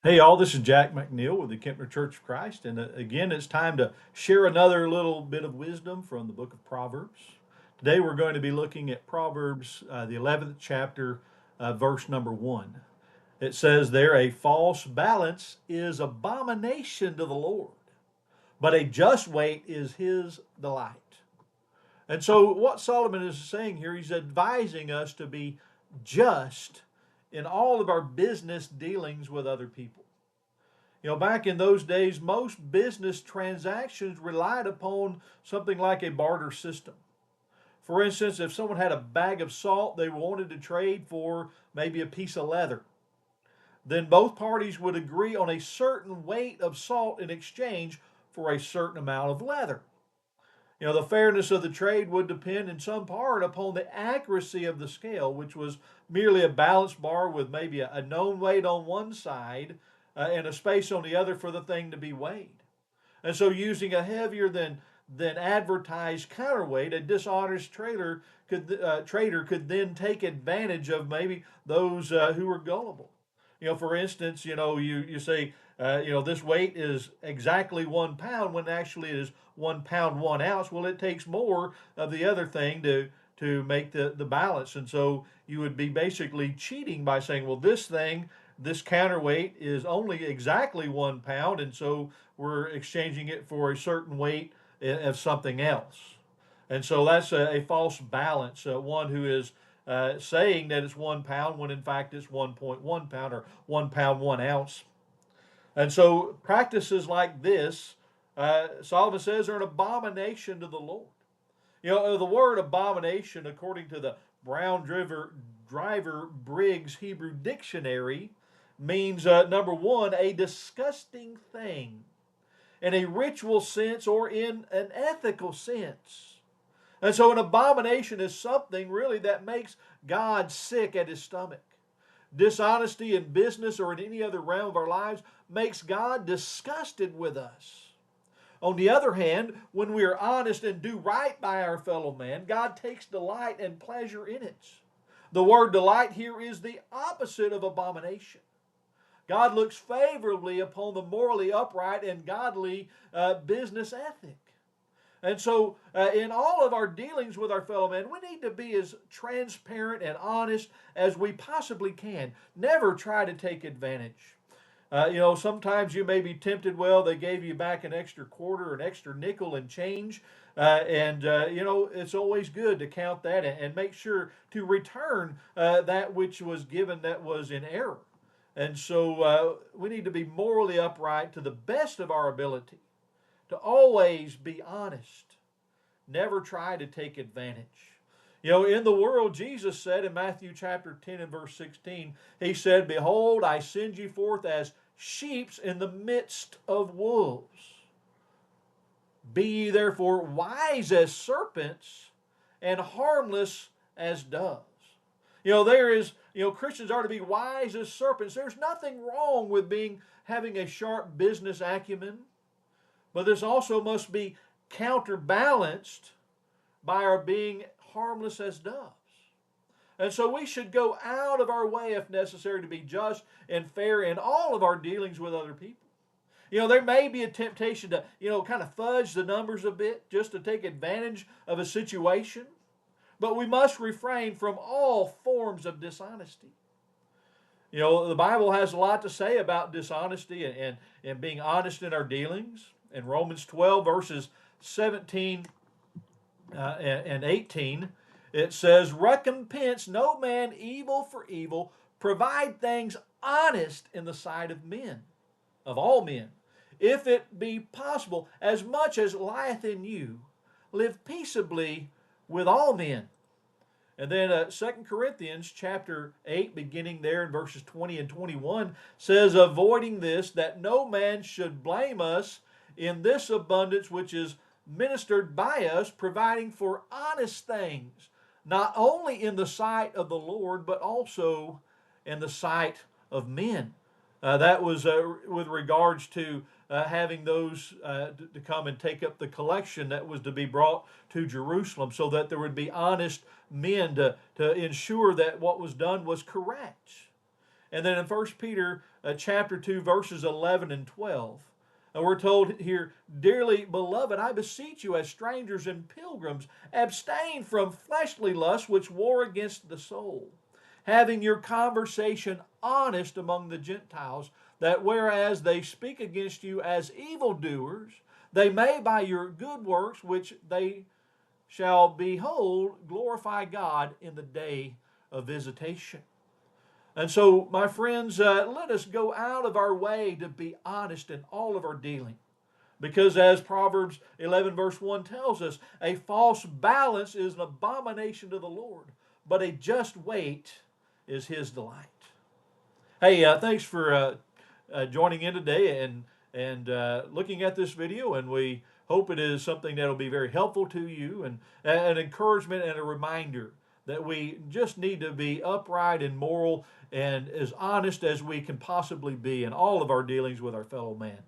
Hey, all, this is Jack McNiel with the Kempner Church of Christ. And again, it's time to share another little bit of wisdom from the book of Proverbs. Today, we're going to be looking at Proverbs, the 11th chapter, verse number 1. It says there, a false balance is abomination to the Lord, but a just weight is his delight. And so, what Solomon is saying here, he's advising us to be just in all of our business dealings with other people. Back in those days, most business transactions relied upon something like a barter system. For instance, if someone had a bag of salt they wanted to trade for maybe a piece of leather, then both parties would agree on a certain weight of salt in exchange for a certain amount of leather. The fairness of the trade would depend in some part upon the accuracy of the scale, which was merely a balance bar with maybe a known weight on one side and a space on the other for the thing to be weighed. And so, using a heavier than advertised counterweight, a dishonest trader could then take advantage of maybe those who were gullible. For instance, you say, this weight is exactly 1 pound when actually it is 1 pound 1 ounce. Well, it takes more of the other thing to make the balance, and so you would be basically cheating by saying, well, this counterweight is only exactly 1 pound, and so we're exchanging it for a certain weight of something else. And so that's a false balance, one who is saying that it's 1 pound when in fact it's 1.1 pound or 1 pound 1 ounce. And so practices like this, Solomon says, are an abomination to the Lord. The word abomination, according to the Driver Briggs Hebrew Dictionary, means number one, a disgusting thing in a ritual sense or in an ethical sense. And so an abomination is something really that makes God sick at his stomach. Dishonesty in business or in any other realm of our lives makes God disgusted with us. On the other hand, when we are honest and do right by our fellow man, God takes delight and pleasure in it. The word delight here is the opposite of abomination. God looks favorably upon the morally upright and godly business ethic. And so, in all of our dealings with our fellow man, we need to be as transparent and honest as we possibly can. Never try to take advantage. Sometimes you may be tempted, well, they gave you back an extra quarter, an extra nickel in change. It's always good to count that and make sure to return that which was given that was in error. And so we need to be morally upright to the best of our ability, to always be honest, never try to take advantage. In the world, Jesus said in Matthew chapter 10 and verse 16, he said, behold, I send you forth as sheep in the midst of wolves. Be ye therefore wise as serpents and harmless as doves. Christians are to be wise as serpents. There's nothing wrong with having a sharp business acumen, but this also must be counterbalanced by our being harmless as doves. And so we should go out of our way, if necessary, to be just and fair in all of our dealings with other people. There may be a temptation to, kind of fudge the numbers a bit just to take advantage of a situation, but we must refrain from all forms of dishonesty. The Bible has a lot to say about dishonesty and being honest in our dealings. In Romans 12, verses 17 and 18, it says, recompense no man evil for evil, provide things honest in the sight of men, of all men. If it be possible, as much as lieth in you, live peaceably with all men. And then 2 Corinthians chapter 8, beginning there in verses 20 and 21, says, avoiding this, that no man should blame us in this abundance which is ministered by us, providing for honest things, not only in the sight of the Lord, but also in the sight of men. That was with regards to having those to come and take up the collection that was to be brought to Jerusalem, so that there would be honest men to ensure that what was done was correct. And then in 1 Peter chapter 2, verses 11 and 12. And we're told here, "Dearly beloved, I beseech you as strangers and pilgrims, abstain from fleshly lusts which war against the soul, having your conversation honest among the Gentiles, that whereas they speak against you as evildoers, they may by your good works which they shall behold glorify God in the day of visitation." And so, my friends, let us go out of our way to be honest in all of our dealing. Because as Proverbs 11 verse 1 tells us, a false balance is an abomination to the Lord, but a just weight is his delight. Hey, thanks for joining in today and looking at this video, and we hope it is something that will be very helpful to you and an encouragement and a reminder that we just need to be upright and moral and as honest as we can possibly be in all of our dealings with our fellow man.